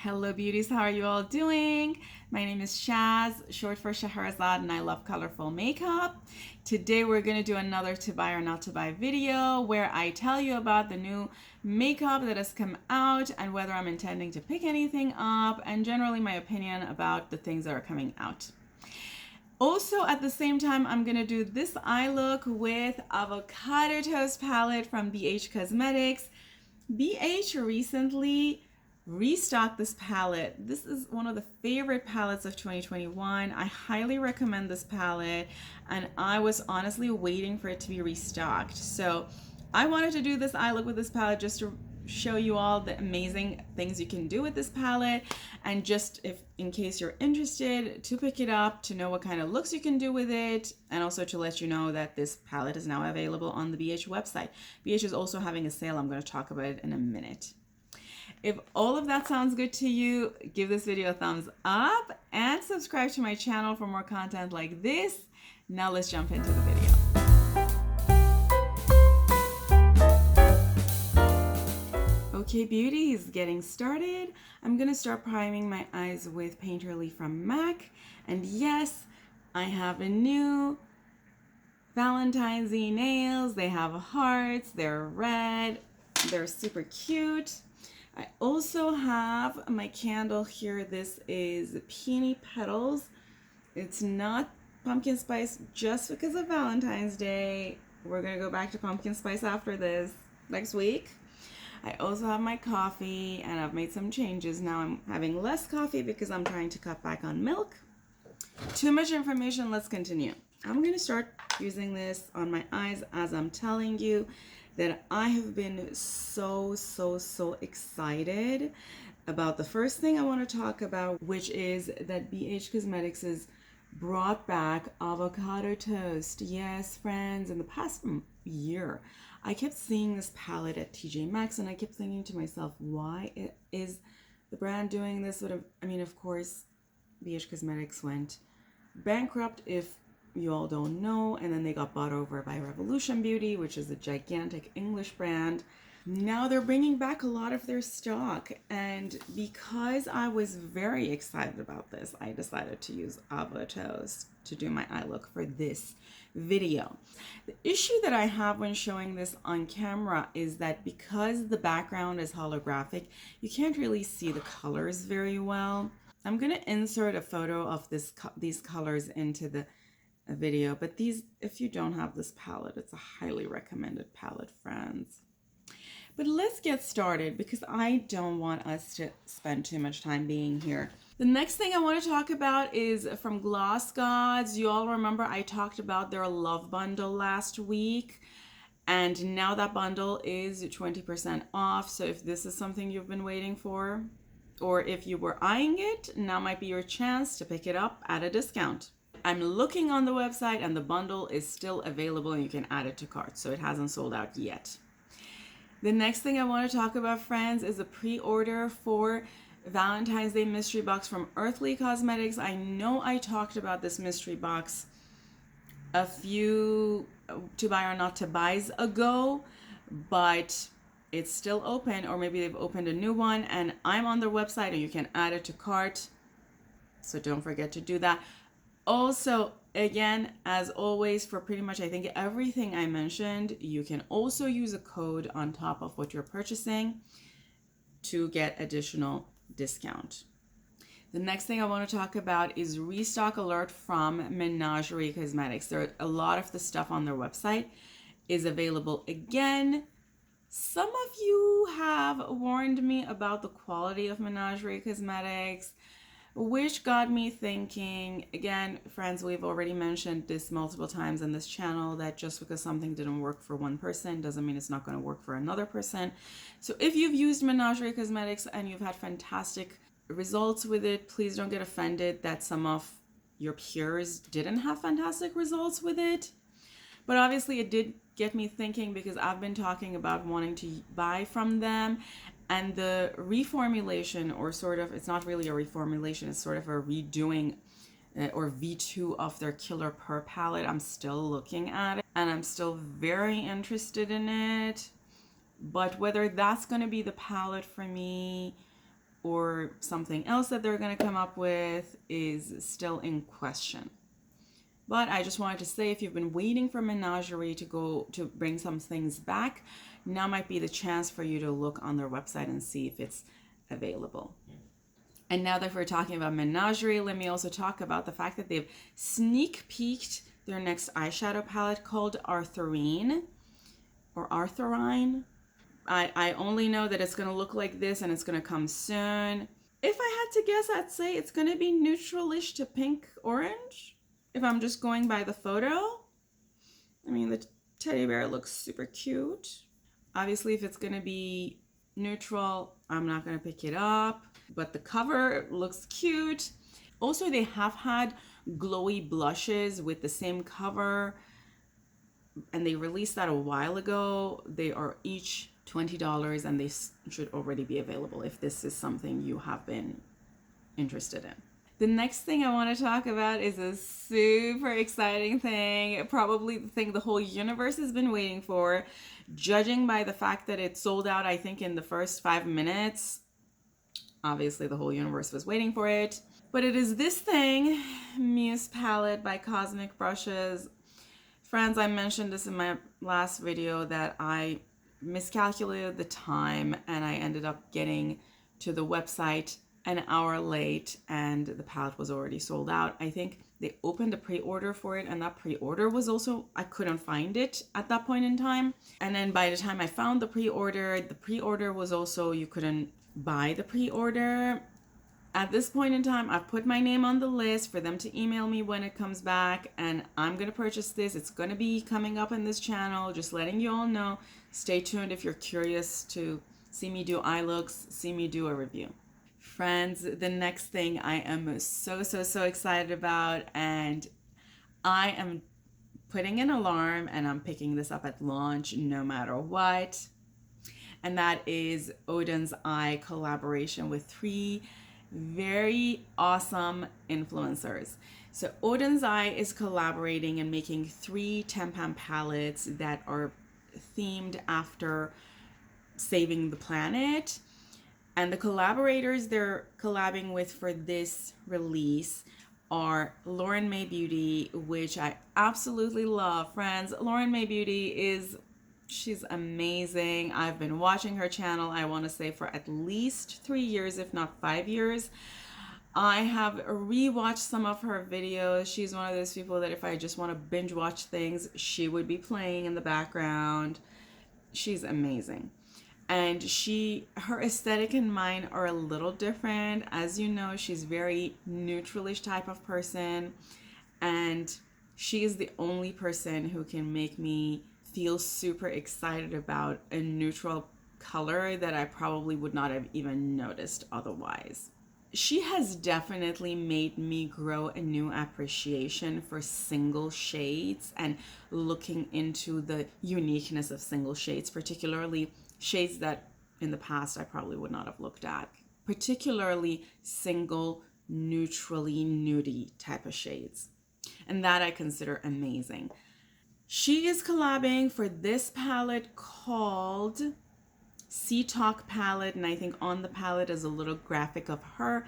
Hello beauties, how are you all doing? My name is Shaz, short for Shahrazad, and I love colorful makeup. Today we're going to do another to buy or not to buy video where I tell you about the new makeup that has come out and whether I'm intending to pick anything up and generally my opinion about the things that are coming out. Also, at the same time, I'm going to do this eye look with Avocado Toast palette from BH Cosmetics. BH recently restocked this palette. This is one of the favorite palettes of 2021. I highly recommend this palette, and I was honestly waiting for it to be restocked. So I wanted to do this eye look with this palette just to show you all the amazing things you can do with this palette, and just if in case you're interested to pick it up, to know what kind of looks you can do with it, and also to let you know that this palette is now available on the BH website. BH is also having a sale. I'm going to talk about it in a minute. If all of that sounds good to you, give this video a thumbs up and subscribe to my channel for more content like this. Now let's jump into the video. Okay beauties, getting started. I'm gonna start priming my eyes with Painterly from MAC. And yes, I have a new Valentine's Day nails. They have hearts, they're red, they're super cute. I also have my candle here. This is Peony Petals. It's not pumpkin spice just because of Valentine's Day. We're gonna go back to pumpkin spice after this next week. I also have my coffee, and I've made some changes. Now I'm having less coffee because I'm trying to cut back on milk. Too much information, let's continue. I'm gonna start using this on my eyes as I'm telling you that I have been so excited about the first thing I want to talk about, which is that BH Cosmetics has brought back Avocado Toast. Yes, friends, in the past year, I kept seeing this palette at TJ Maxx, and I kept thinking to myself, why is the brand doing this? I mean, of course, BH Cosmetics went bankrupt, if you all don't know, and then they got bought over by Revolution Beauty, which is a gigantic English brand. Now they're bringing back a lot of their stock, and because I was very excited about this, I decided to use Avocado Toast to do my eye look for this video. The issue that I have when showing this on camera is that because the background is holographic, you can't really see the colors very well. I'm going to insert a photo of these colors into the video, but if you don't have this palette, it's a highly recommended palette, friends. But let's get started because I don't want us to spend too much time being here. The next thing I want to talk about is from GlossGods. You all remember I talked about their love bundle last week, and now that bundle is 20% off. So if this is something you've been waiting for, or if you were eyeing it, now might be your chance to pick it up at a discount. I'm looking on the website and the bundle is still available and you can add it to cart, so it hasn't sold out yet. The next thing I want to talk about, friends, is a pre-order for Valentine's Day mystery box from Unearthly Cosmetics. I know I talked about this mystery box a few to buy or not to buys ago, but it's still open, or maybe they've opened a new one, and I'm on their website and you can add it to cart, so don't forget to do that. Also, again, as always, for pretty much I think everything I mentioned, you can also use a code on top of what you're purchasing to get additional discount. The next thing I want to talk about is restock alert from Menagerie Cosmetics. There are a lot of the stuff on their website is available again. Some of you have warned me about the quality of Menagerie Cosmetics, which got me thinking, again, friends, we've already mentioned this multiple times on this channel, that just because something didn't work for one person doesn't mean it's not going to work for another person. So if you've used Menagerie Cosmetics and you've had fantastic results with it, please don't get offended that some of your peers didn't have fantastic results with it. But obviously it did get me thinking because I've been talking about wanting to buy from them. And the reformulation, or sort of, it's not really a reformulation, it's sort of a redoing or V2 of their Killer Pear palette. I'm still looking at it and I'm still very interested in it. But whether that's going to be the palette for me or something else that they're going to come up with is still in question. But I just wanted to say, if you've been waiting for Menagerie to bring some things back, now might be the chance for you to look on their website and see if it's available. And now that we're talking about Menagerie, let me also talk about the fact that they've sneak peeked their next eyeshadow palette called Arthurine or Arthurine. I only know that it's going to look like this and it's going to come soon. If I had to guess, I'd say it's going to be neutral-ish to pink orange. If I'm just going by the photo. I mean, the teddy bear looks super cute. Obviously, if it's going to be neutral, I'm not going to pick it up. But the cover looks cute. Also, they have had glowy blushes with the same cover. And they released that a while ago. They are each $20 and they should already be available if this is something you have been interested in. The next thing I want to talk about is a super exciting thing, probably the thing the whole universe has been waiting for, judging by the fact that it sold out, I think, in the first 5 minutes. Obviously, the whole universe was waiting for it. But it is this thing, Muse palette by Cosmic Brushes. Friends, I mentioned this in my last video that I miscalculated the time and I ended up getting to the website an hour late and the palette was already sold out. I think they opened a pre-order for it and that pre-order was also, I couldn't find it at that point in time. And then by the time I found the pre-order was also, you couldn't buy the pre-order. At this point in time, I've put my name on the list for them to email me when it comes back, and I'm going to purchase this. It's going to be coming up in this channel, just letting you all know. Stay tuned if you're curious to see me do eye looks, see me do a review. Friends, the next thing I am so excited about, and I am putting an alarm and I'm picking this up at launch no matter what. And that is Oden's Eye collaboration with 3 very awesome influencers. So Oden's Eye is collaborating and making 3 Tempan palettes that are themed after saving the planet. And the collaborators they're collabing with for this release are Lauren May Beauty, which I absolutely love. Friends, Lauren May Beauty she's amazing. I've been watching her channel, I want to say, for at least 3 years, if not 5 years. I have rewatched some of her videos. She's one of those people that if I just want to binge watch things, she would be playing in the background. She's amazing. And her aesthetic and mine are a little different. As you know, she's very neutralish type of person. And she is the only person who can make me feel super excited about a neutral color that I probably would not have even noticed otherwise. She has definitely made me grow a new appreciation for single shades and looking into the uniqueness of single shades, particularly shades that in the past I probably would not have looked at, particularly single, neutrally nudie type of shades. And that I consider amazing. She is collabing for this palette called Sea Talk palette, and I think on the palette is a little graphic of her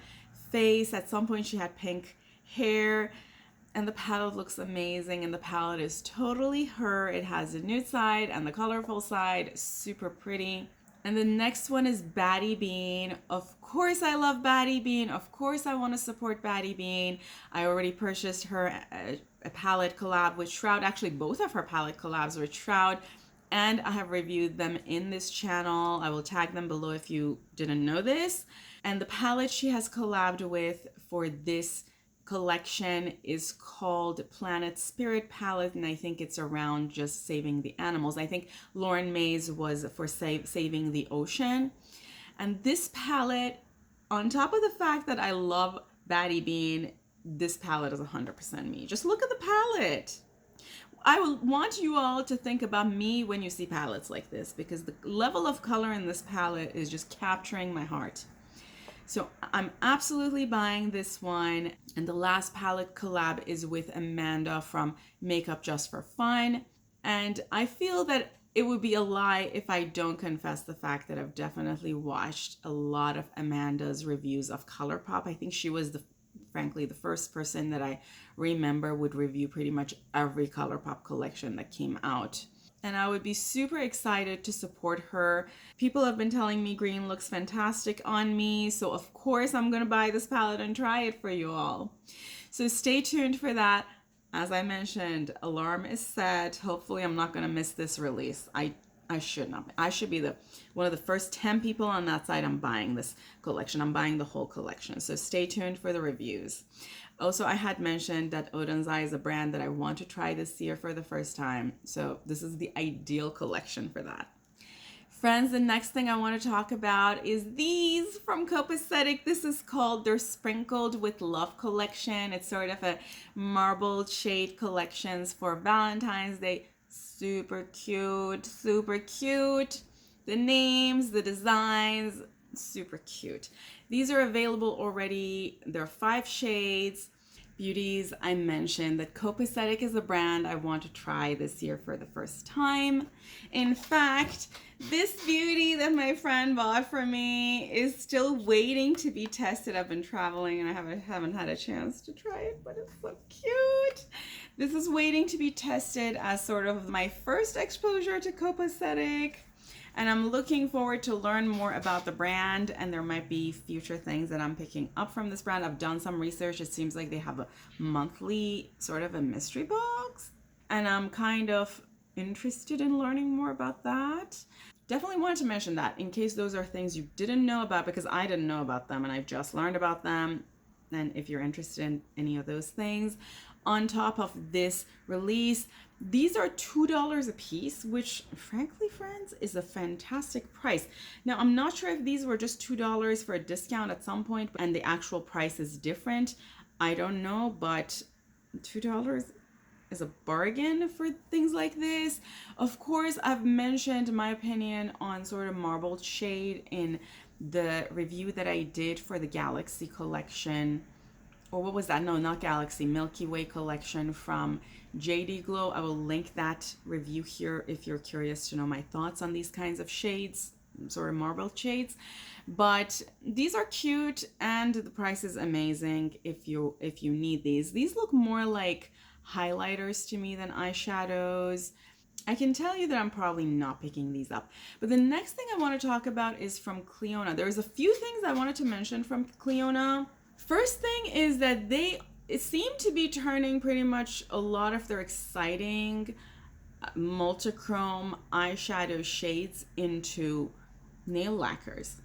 face. At some point she had pink hair, and the palette looks amazing, and the palette is totally her. It has a nude side and the colorful side, super pretty. And the next one is Batty Bean. Of course I love Batty Bean. Of course I want to support Batty Bean. I already purchased her a palette collab with Shroud. Actually, both of her palette collabs with Shroud, and I have reviewed them in this channel. I will tag them below if you didn't know this. And the palette she has collabed with for this collection is called Planet Spirit palette, and I think it's around just saving the animals. I think Lauren May's was for saving the ocean. And this palette, on top of the fact that I love Batty Bean, this palette is 100% me. Just look at the palette. I want you all to think about me when you see palettes like this, because the level of color in this palette is just capturing my heart. So I'm absolutely buying this one. And the last palette collab is with Amanda from Makeup Just for Fun. And I feel that it would be a lie if I don't confess the fact that I've definitely watched a lot of Amanda's reviews of ColourPop. I think she was frankly, the first person that I remember would review pretty much every ColourPop collection that came out. And I would be super excited to support her. People have been telling me green looks fantastic on me, so of course I'm gonna buy this palette and try it for you all. So stay tuned for that. As I mentioned, alarm is set. Hopefully I'm not gonna miss this release. I should not. I should be one of the first 10 people on that site. I'm buying this collection. I'm buying the whole collection. So stay tuned for the reviews. Also, I had mentioned that Oden's Eye is a brand that I want to try this year for the first time. So this is the ideal collection for that. Friends, the next thing I want to talk about is these from Copacetic. This is called their Sprinkled with Love collection. It's sort of a marbled shade collections for Valentine's Day. Super cute, super cute. The names, the designs, super cute. These are available already. There are 5 shades. Beauties, I mentioned that Copacetic is a brand I want to try this year for the first time. In fact, this beauty that my friend bought for me is still waiting to be tested. I've been traveling and I haven't had a chance to try it, but it's so cute. This is waiting to be tested as sort of my first exposure to Copacetic. And I'm looking forward to learn more about the brand, and there might be future things that I'm picking up from this brand. I've done some research. It seems like they have a monthly sort of a mystery box, and I'm kind of interested in learning more about that. Definitely wanted to mention that in case those are things you didn't know about, because I didn't know about them and I've just learned about them. And if you're interested in any of those things, on top of this release, these are $2 a piece, which frankly, friends, is a fantastic price. Now, I'm not sure if these were just $2 for a discount at some point and the actual price is different. I don't know, but $2 is a bargain for things like this. Of course, I've mentioned my opinion on sort of marbled shade in the review that I did for the Galaxy collection. Or what was that? No, not Galaxy, Milky Way collection from JD Glow. I will link that review here if you're curious to know my thoughts on these kinds of shades, sort of marbled shades. But these are cute and the price is amazing if you need these. These look more like highlighters to me than eyeshadows. I can tell you that I'm probably not picking these up. But the next thing I want to talk about is from Cleona. There's a few things I wanted to mention from Cleona. First thing is that it seem to be turning pretty much a lot of their exciting multichrome eyeshadow shades into nail lacquers.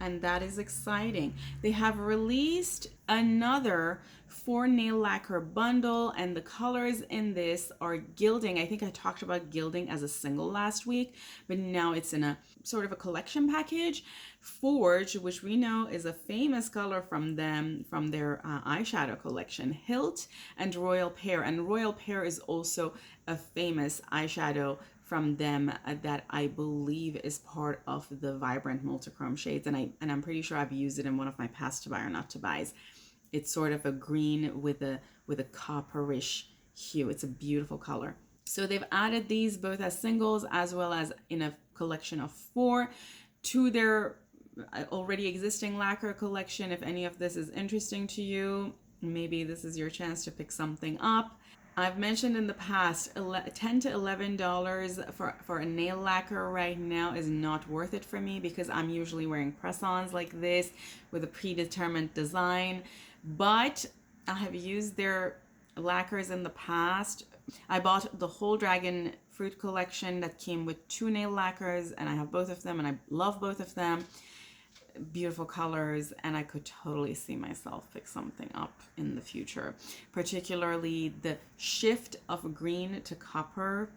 And that is exciting. They have released another 4 nail lacquer bundle, and the colors in this are Gilding. I think I talked about Gilding as a single last week, but now it's in a sort of a collection package. Forge, which we know is a famous color from them, from their eyeshadow collection, Hilt, and Royal Pear. And Royal Pear is also a famous eyeshadow from them that I believe is part of the Vibrant Multichrome shades, and I'm pretty sure I've used it in one of my past to buy or not to buys. It's sort of a green with a copperish hue. It's a beautiful color. So they've added these both as singles as well as in a collection of 4 to their already existing lacquer collection. If any of this is interesting to you, maybe this is your chance to pick something up. I've mentioned in the past, $10 to $11 for a nail lacquer right now is not worth it for me because I'm usually wearing press-ons like this with a predetermined design. But I have used their lacquers in the past. I bought the whole Dragon Fruit collection that came with 2 nail lacquers, and I have both of them, and I love both of them. Beautiful colors, and I could totally see myself pick something up in the future. Particularly the shift of green to copper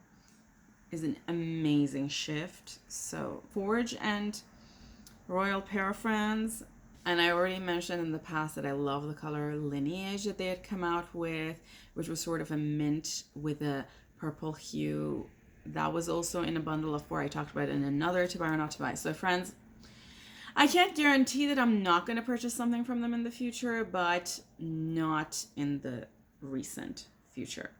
is an amazing shift. So Forge and Royal Pear, friends. And I already mentioned in the past that I love the color Lineage that they had come out with, which was sort of a mint with a purple hue. That was also in a bundle of 4. I talked about it in another to buy or not to buy. So friends, I can't guarantee that I'm not going to purchase something from them in the future, but not in the recent future.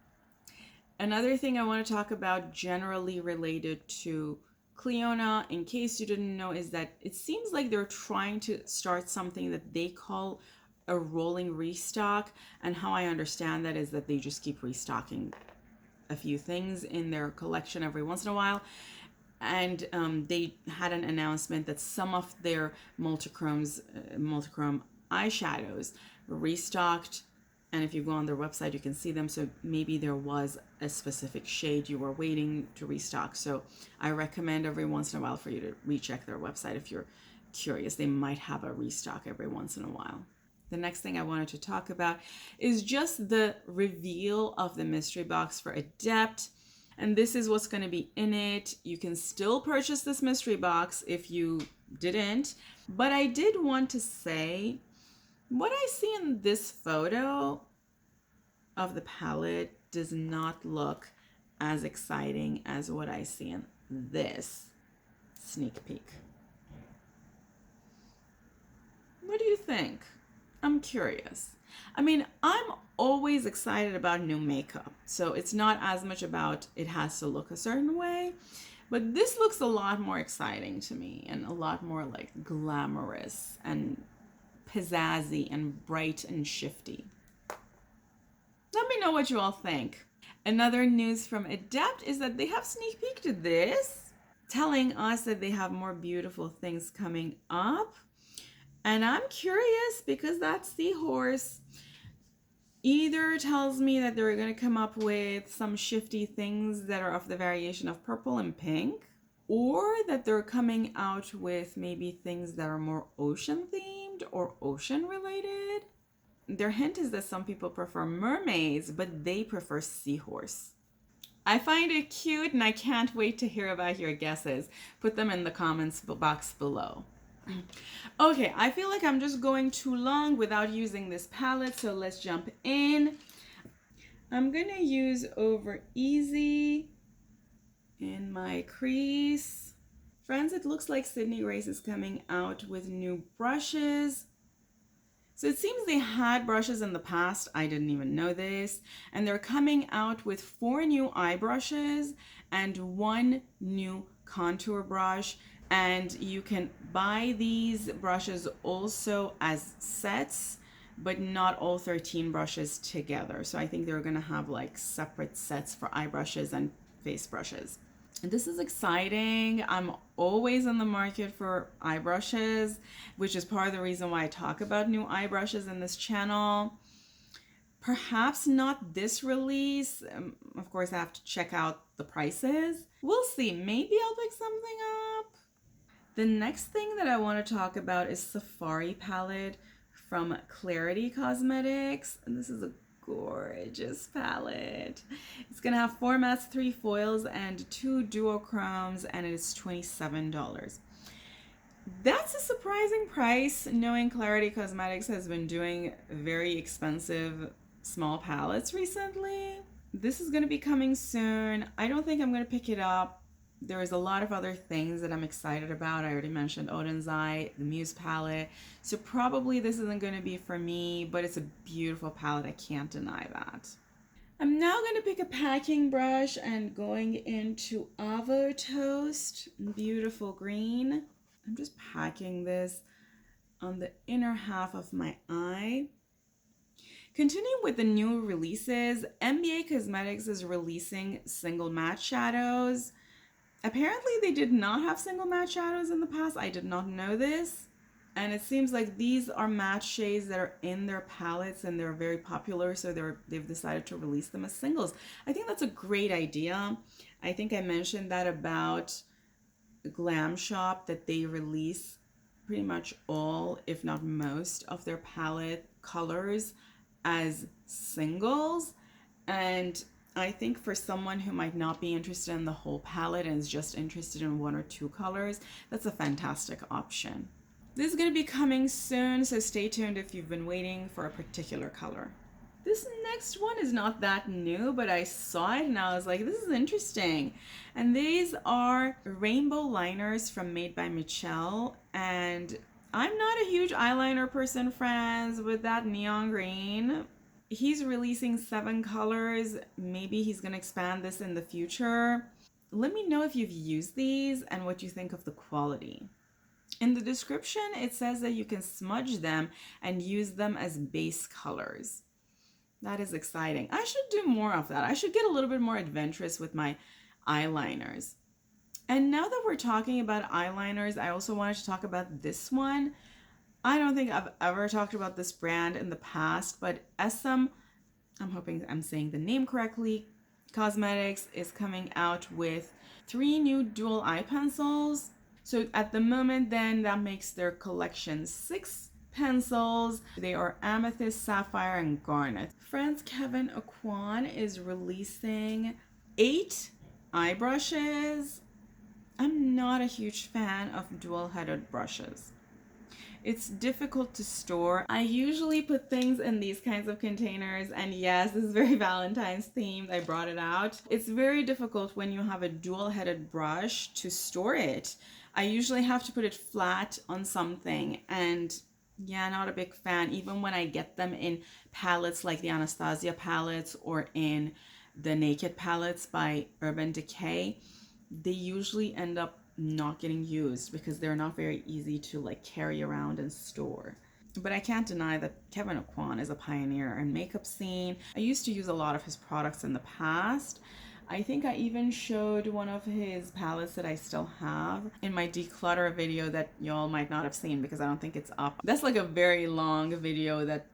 Another thing I want to talk about generally related to Cleona, in case you didn't know, is that it seems like they're trying to start something that they call a rolling restock. And how I understand that is that they just keep restocking a few things in their collection every once in a while. And they had an announcement that some of their multichrome eyeshadows were restocked, and if you go on their website you can see them. So maybe there was a specific shade you were waiting to restock, so I recommend every once in a while for you to recheck their website if you're curious. They might have a restock every once in a while. The next thing I wanted to talk about is just the reveal of the mystery box for Adept. And this is what's going to be in it. You can still purchase this mystery box if you didn't. But I did want to say, what I see in this photo of the palette does not look as exciting as what I see in this sneak peek. What do you think? I'm curious. I mean, I'm always excited about new makeup, so it's not as much about it has to look a certain way, but this looks a lot more exciting to me and a lot more like glamorous and pizzazzy and bright and shifty. Let me know what you all think. Another news from Adept is that they have sneak peeked this, telling us that they have more beautiful things coming up. And I'm curious because that seahorse either tells me that they're going to come up with some shifty things that are of the variation of purple and pink, or that they're coming out with maybe things that are more ocean themed or ocean related. Their hint is that some people prefer mermaids, but they prefer seahorse. I find it cute and I can't wait to hear about your guesses. Put them in the comments box below. Okay, I feel like I'm just going too long without using this palette, so let's jump in. I'm gonna use Over Easy in my crease. Friends, it looks like Sydney Grace is coming out with new brushes. So it seems they had brushes in the past. I didn't even know this. And they're coming out with 4 new eye brushes and 1 new contour brush. And you can buy these brushes also as sets, but not all 13 brushes together. So I think they're gonna have like separate sets for eye brushes and face brushes. And this is exciting. I'm always in the market for eye brushes, which is part of the reason why I talk about new eye brushes in this channel. Perhaps not this release. Of course, I have to check out the prices. We'll see. Maybe I'll pick something up. The next thing that I want to talk about is Safari palette from Tarte Cosmetics. And this is a gorgeous palette. It's gonna have 4 mattes, 3 foils, and 2 duochromes, and it is $27. That's a surprising price, knowing Tarte Cosmetics has been doing very expensive small palettes recently. This is gonna be coming soon. I don't think I'm gonna pick it up. There is a lot of other things that I'm excited about. I already mentioned Oden's Eye, the Muse palette. So probably this isn't going to be for me, but it's a beautiful palette. I can't deny that. I'm now going to pick a packing brush and going into Avo Toast, beautiful green. I'm just packing this on the inner half of my eye. Continuing with the new releases, NBA Cosmetics is releasing single matte shadows. Apparently they did not have single matte shadows in the past. I did not know this. And it seems like these are matte shades that are in their palettes and they're very popular, so they've decided to release them as singles. I think that's a great idea. I think I mentioned that about Glam Shop, that they release pretty much all, if not most, of their palette colors as singles. And I think for someone who might not be interested in the whole palette and is just interested in 1 or 2 colors, that's a fantastic option. This is going to be coming soon, so stay tuned if you've been waiting for a particular color. This next one is not that new, but I saw it and I was like, this is interesting. And these are rainbow liners from Made by Michelle. And I'm not a huge eyeliner person, friends, with that neon green. He's releasing 7 colors. Maybe he's going to expand this in the future. Let me know if you've used these and what you think of the quality. In the description, it says that you can smudge them and use them as base colors. That is exciting. I should do more of that. I should get a little bit more adventurous with my eyeliners. And now that we're talking about eyeliners, I also wanted to talk about this one. I don't think I've ever talked about this brand in the past, but SM, I'm hoping I'm saying the name correctly, Cosmetics is coming out with 3 new dual eye pencils. So at the moment then that makes their collection 6 pencils. They are Amethyst, Sapphire, and Garnet. Friends, Kevin Aquan is releasing 8 eye brushes. I'm not a huge fan of dual-headed brushes. It's difficult to store. I usually put things in these kinds of containers, and yes, this is very Valentine's themed. I brought it out. It's very difficult when you have a dual-headed brush to store it. I usually have to put it flat on something, and yeah, not a big fan. Even when I get them in palettes like the Anastasia palettes or in the Naked palettes by Urban Decay, they usually end up not getting used because they're not very easy to like carry around and store. But I can't deny that Kevin Aquan is a pioneer in makeup scene. I used to use a lot of his products in the past. I think I even showed one of his palettes that I still have in my declutter video that y'all might not have seen because I don't think it's up. That's like a very long video that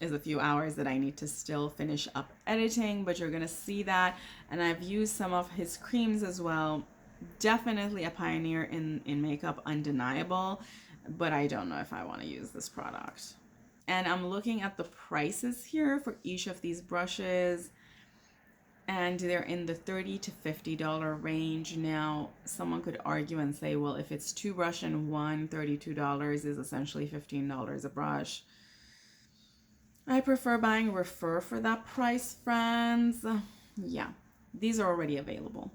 is a few hours that I need to still finish up editing, but you're gonna see that. And I've used some of his creams as well. Definitely a pioneer in makeup, undeniable, but I don't know if I want to use this product. And I'm looking at the prices here for each of these brushes, and they're in the $30 to $50 range. Now, someone could argue and say, well, if it's 2 brush and one, $32 is essentially $15 a brush. I prefer buying Refer for that price, friends. Yeah, these are already available.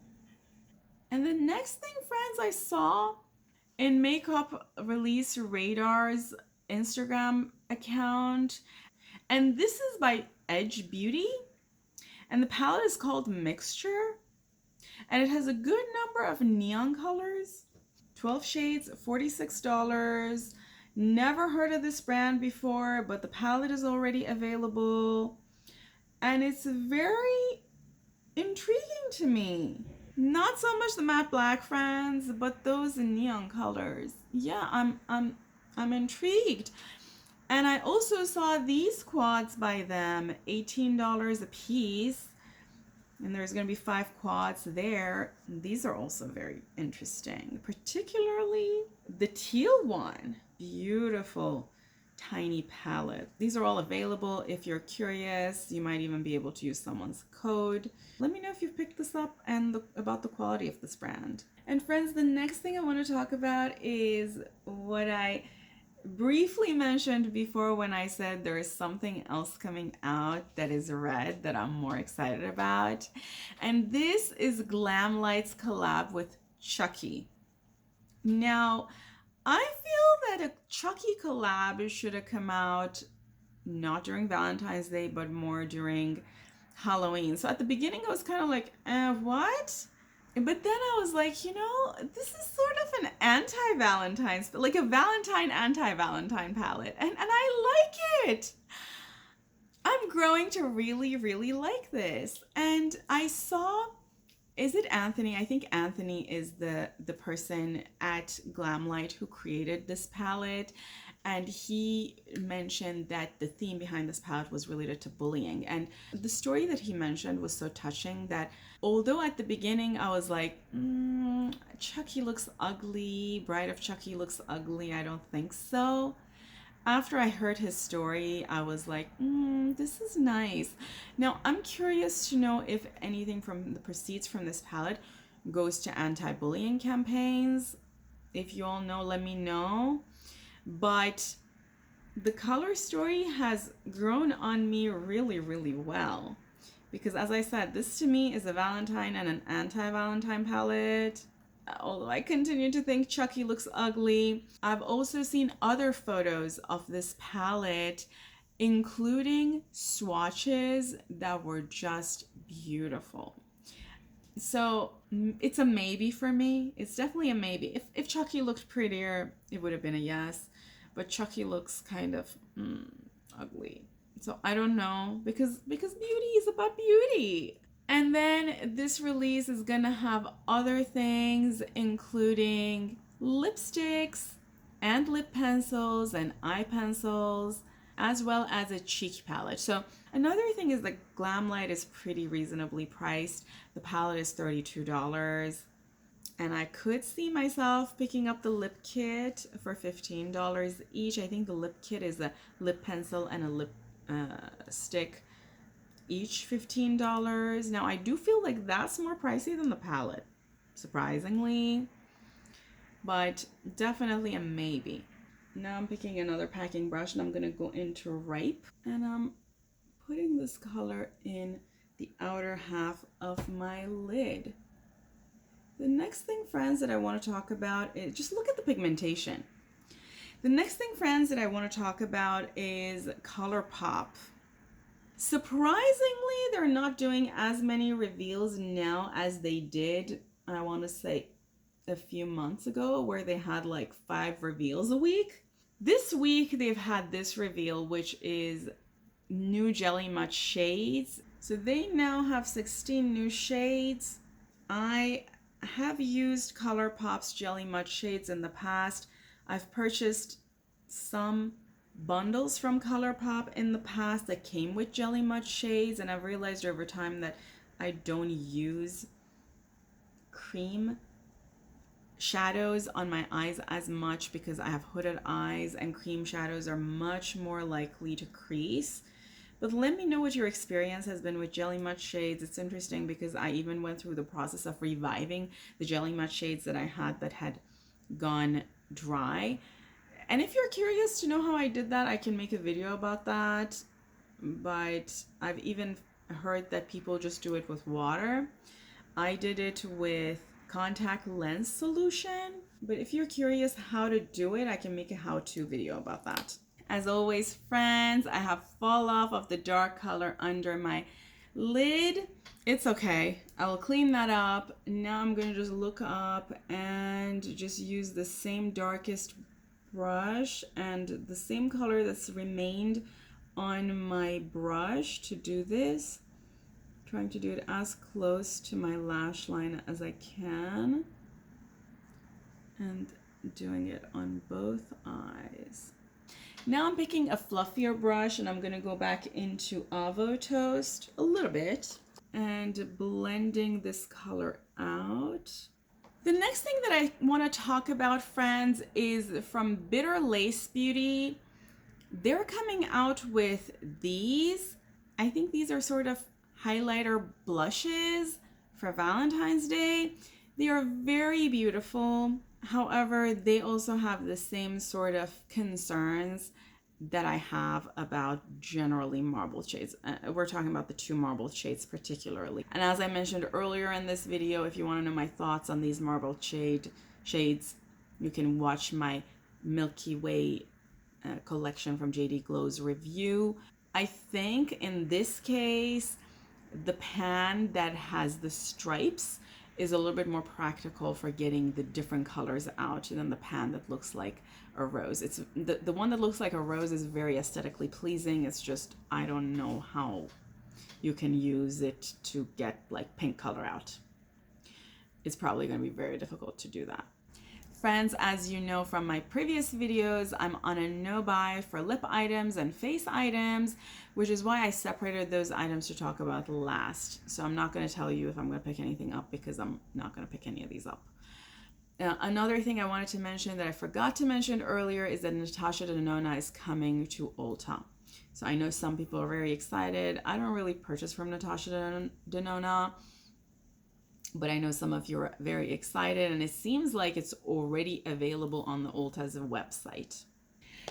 And the next thing, friends, I saw in Makeup Release Radar's Instagram account, and this is by Edge Beauty, and the palette is called Mixture, and it has a good number of neon colors. 12 shades, $46. Never heard of this brand before, but the palette is already available, and it's very intriguing to me. Not so much the matte black, friends, but those neon colors. Yeah, I'm intrigued. And I also saw these quads by them, $18 a piece. And there's going to be 5 quads there. These are also very interesting, particularly the teal one. Beautiful tiny palette. These are all available. If you're curious, you might even be able to use someone's code. Let me know if you've picked this up and about the quality of this brand. And friends, the next thing I want to talk about is what I briefly mentioned before when I said there is something else coming out that is red that I'm more excited about. And this is Glamlight's collab with Chucky. Now, I feel that a Chucky collab should have come out not during Valentine's Day, but more during Halloween. So at the beginning, I was kind of like, what? But then I was like, this is sort of an anti-Valentine's, like a Valentine anti-Valentine palette. And I like it. I'm growing to really, really like this. And I saw, is it Anthony? I think Anthony is the person at Glamlight who created this palette. And he mentioned that the theme behind this palette was related to bullying. And the story that he mentioned was so touching that although at the beginning I was like, Chucky looks ugly, Bride of Chucky looks ugly, I don't think so. After I heard his story, I was like, this is nice. Now, I'm curious to know if anything from the proceeds from this palette goes to anti-bullying campaigns. If you all know, let me know. But the color story has grown on me really, really well. Because as I said, this to me is a Valentine and an anti-Valentine palette. Although I continue to think Chucky looks ugly. I've also seen other photos of this palette including swatches that were just beautiful. So it's a maybe for me. It's definitely a maybe. If Chucky looked prettier, it would have been a yes. But Chucky looks kind of ugly. So I don't know, because beauty is about beauty. And then this release is gonna have other things, including lipsticks and lip pencils and eye pencils, as well as a cheek palette. So another thing is the Glamlight is pretty reasonably priced. The palette is $32. And I could see myself picking up the lip kit for $15 each. I think the lip kit is a lip pencil and a lip stick, each $15. Now I do feel like that's more pricey than the palette, surprisingly, but definitely a maybe. Now I'm picking another packing brush and I'm gonna go into Ripe, and I'm putting this color in the outer half of my lid. The next thing, friends, that I want to talk about is, just look at the pigmentation. The next thing, friends, that I want to talk about is ColourPop. Surprisingly, they're not doing as many reveals now as they did, I want to say, a few months ago, where they had like 5 reveals a week. This week, they've had this reveal, which is new Jelly Much shades. So they now have 16 new shades. I have used ColourPop's Jelly Much shades in the past. I've purchased some bundles from ColourPop in the past that came with Jelly Much shades, and I've realized over time that I don't use cream shadows on my eyes as much because I have hooded eyes and cream shadows are much more likely to crease. But let me know what your experience has been with Jelly Much shades. It's interesting because I even went through the process of reviving the Jelly Much shades that I had gone dry. And if you're curious to know how I did that, I can make a video about that. But I've even heard that people just do it with water. I did it with contact lens solution. But if you're curious how to do it, I can make a how-to video about that. As always, friends, I have fall off of the dark color under my lid. It's okay. I will clean that up. Now I'm going to just look up and just use the same darkest brush and the same color that's remained on my brush to do this. Trying to do it as close to my lash line as I can. And doing it on both eyes. Now I'm picking a fluffier brush and I'm going to go back into Avo Toast a little bit and blending this color out. The next thing that I want to talk about, friends, is from Bitter Lace Beauty. They're coming out with these. I think these are sort of highlighter blushes for Valentine's Day. They are very beautiful. However, they also have the same sort of concerns that I have about generally marble shades. We're talking about the 2 marble shades particularly. And as I mentioned earlier in this video, if you want to know my thoughts on these marble shades, you can watch my Milky Way collection from JD Glow's review. I think in this case, the pan that has the stripes is a little bit more practical for getting the different colors out than the pan that looks like a rose. It's the one that looks like a rose is very aesthetically pleasing. It's just, I don't know how you can use it to get like pink color out. It's probably going to be very difficult to do that. Friends, as you know from my previous videos, I'm on a no buy for lip items and face items, which is why I separated those items to talk about last. So I'm not going to tell you if I'm going to pick anything up because I'm not going to pick any of these up. Another thing I wanted to mention that I forgot to mention earlier is that Natasha Denona is coming to Ulta. So I know some people are very excited. I don't really purchase from Natasha Denona, but I know some of you are very excited, and it seems like it's already available on the Ulta's website.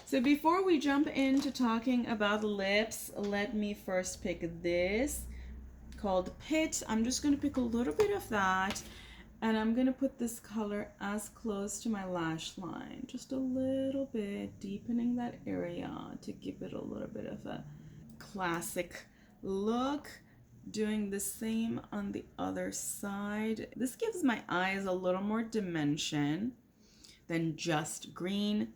So before we jump into talking about lips, let me first pick this called Pit. I'm just going to pick a little bit of that, And I'm going to put this color as close to my lash line, just a little bit, deepening that area to give it a little bit of a classic look. Doing the same on the other side. This gives my eyes a little more dimension than just green.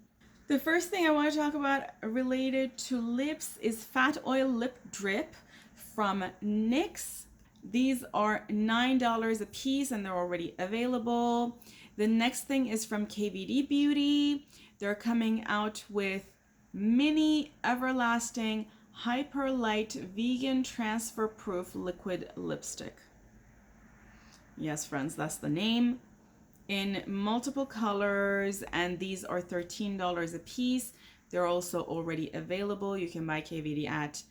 The first thing I want to talk about related to lips is Fat Oil Lip Drip from NYX. These are $9 a piece and they're already available. The next thing is from KVD Beauty. They're coming out with mini everlasting hyper light vegan transfer proof liquid lipstick. Yes, friends, that's the name. In multiple colors, and these are $13 a piece. They're also already available. You can buy KVD at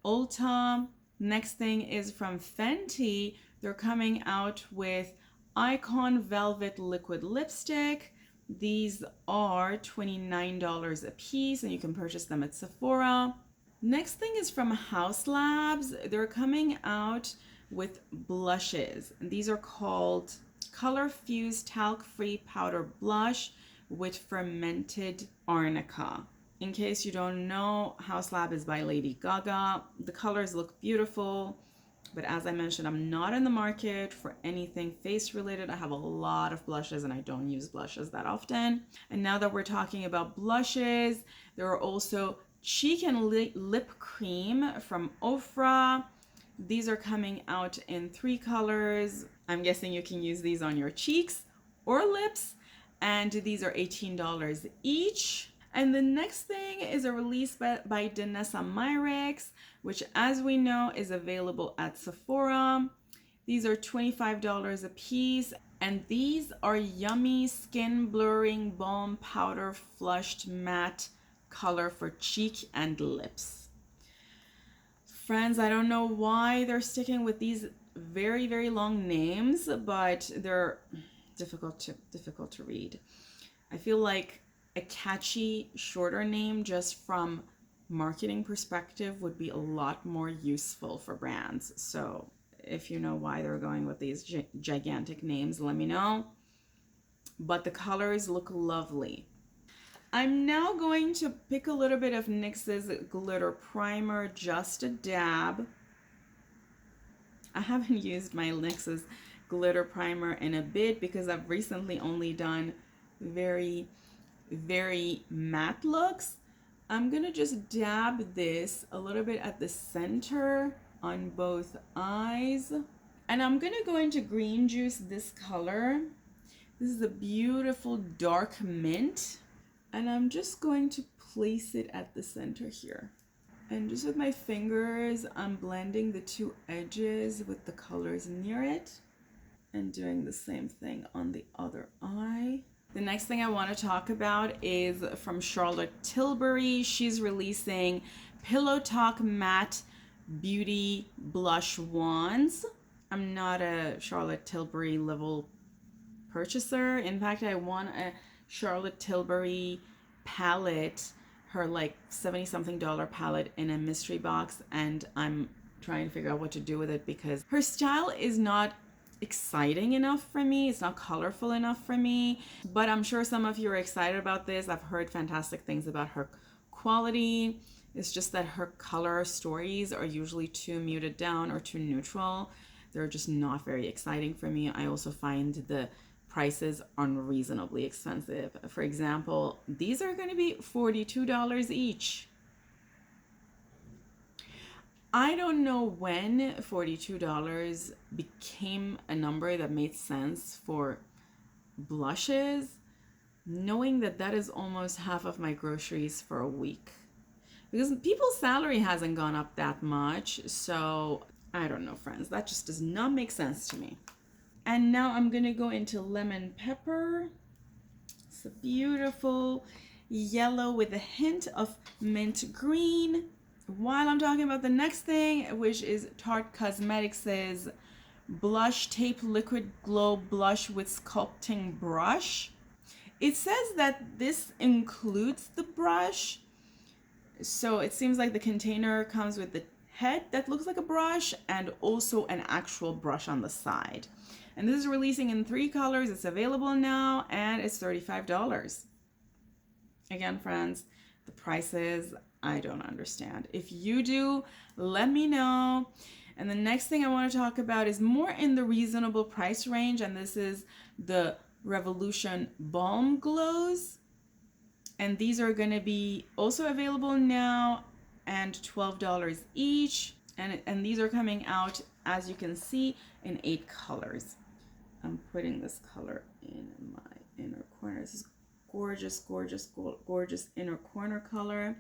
Ulta. Next thing is from Fenty. They're coming out with Icon Velvet Liquid Lipstick. These are $29 a piece, and you can purchase them at Sephora. Next thing is from House Labs. They're coming out with blushes. These are called Color Fused Talc Free Powder Blush with Fermented Arnica. In case you don't know, House Lab is by Lady Gaga. The colors look beautiful, but as I mentioned, I'm not in the market for anything face related. I have a lot of blushes and I don't use blushes that often. And now that we're talking about blushes, there are also cheek and lip cream from Ofra. These are coming out in 3 colors. I'm guessing you can use these on your cheeks or lips. And these are $18 each. And the next thing is a release by Danessa Myricks, which as we know is available at Sephora. These are $25 a piece. And these are Yummy Skin Blurring Balm Powder Flushed Matte Color for cheek and lips. Friends, I don't know why they're sticking with these very, very long names, but they're difficult to read. I feel like a catchy, shorter name just from marketing perspective would be a lot more useful for brands. So if you know why they're going with these gigantic names, let me know. But the colors look lovely. I'm now going to pick a little bit of NYX's glitter primer, just a dab. I haven't used my NYX's glitter primer in a bit because I've recently only done very matte looks. I'm gonna just dab this a little bit at the center on both eyes. And I'm gonna go into green juice this color. This is a beautiful dark mint. And I'm just going to place it at the center here. And just with my fingers, I'm blending the 2 edges with the colors near it. And doing the same thing on the other eye. The next thing I want to talk about is from Charlotte Tilbury. She's releasing Pillow Talk Matte Beauty Blush Wands. I'm not a Charlotte Tilbury level purchaser. In fact, I want a Charlotte Tilbury palette, her like $70-something palette in a mystery box, and I'm trying to figure out what to do with it because her style is not exciting enough for me. It's not colorful enough for me, but I'm sure some of you are excited about this. I've heard fantastic things about her quality. It's just that her color stories are usually too muted down or too neutral. They're just not very exciting for me. I also find the prices unreasonably expensive. For example, these are going to be $42 each. I don't know when $42 became a number that made sense for blushes, knowing that that is almost half of my groceries for a week. Because people's salary hasn't gone up that much, so I don't know, friends. That just does not make sense to me. And now I'm going to go into Lemon Pepper. It's a beautiful yellow with a hint of mint green. While I'm talking about the next thing, which is Tarte Cosmetics' Blush Tape Liquid Glow Blush with Sculpting Brush. It says that this includes the brush. So it seems like the container comes with the head that looks like a brush and also an actual brush on the side. And this is releasing in 3 colors. It's available now and it's $35. Again, friends, the prices, I don't understand. If you do, let me know. And the next thing I want to talk about is more in the reasonable price range, and this is the Revolution Balm Glows. And these are going to be also available now and $12 each. And these are coming out, as you can see, in 8 colors. I'm putting this color in my inner corner. This is gorgeous, gorgeous, gorgeous inner corner color.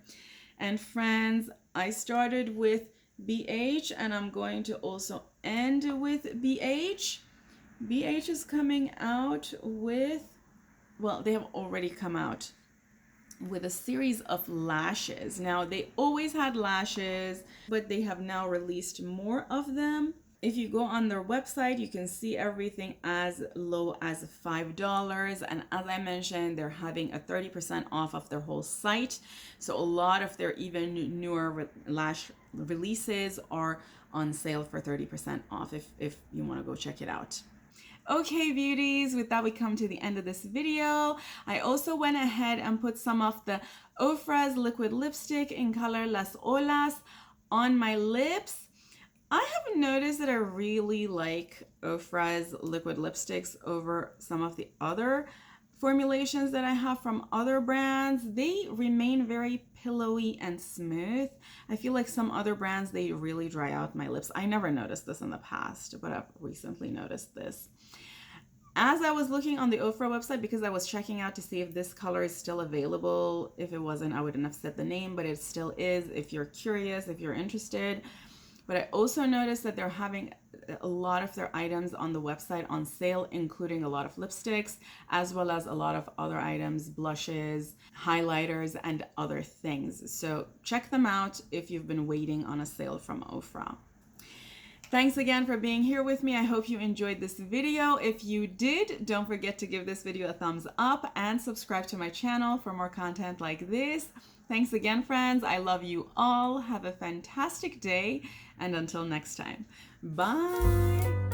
And friends, I started with BH and I'm going to also end with BH. BH is coming out with, well, they have already come out with a series of lashes. Now, they always had lashes, but they have now released more of them. If you go on their website, you can see everything as low as $5. And as I mentioned, they're having a 30% off of their whole site. So a lot of their even newer lash releases are on sale for 30% off if you want to go check it out. Okay, beauties, with that we come to the end of this video. I also went ahead and put some of the Ofra's liquid lipstick in color Las Olas on my lips. I have noticed that I really like Ofra's liquid lipsticks over some of the other formulations that I have from other brands. They remain very pillowy and smooth. I feel like some other brands, they really dry out my lips. I never noticed this in the past, but I've recently noticed this. As I was looking on the Ofra website, because I was checking out to see if this color is still available. If it wasn't, I wouldn't have said the name, but it still is if you're curious, if you're interested. But I also noticed that they're having a lot of their items on the website on sale, including a lot of lipsticks, as well as a lot of other items, blushes, highlighters, and other things. So check them out if you've been waiting on a sale from Ofra. Thanks again for being here with me. I hope you enjoyed this video. If you did, don't forget to give this video a thumbs up and subscribe to my channel for more content like this. Thanks again, friends. I love you all. Have a fantastic day. And until next time, bye.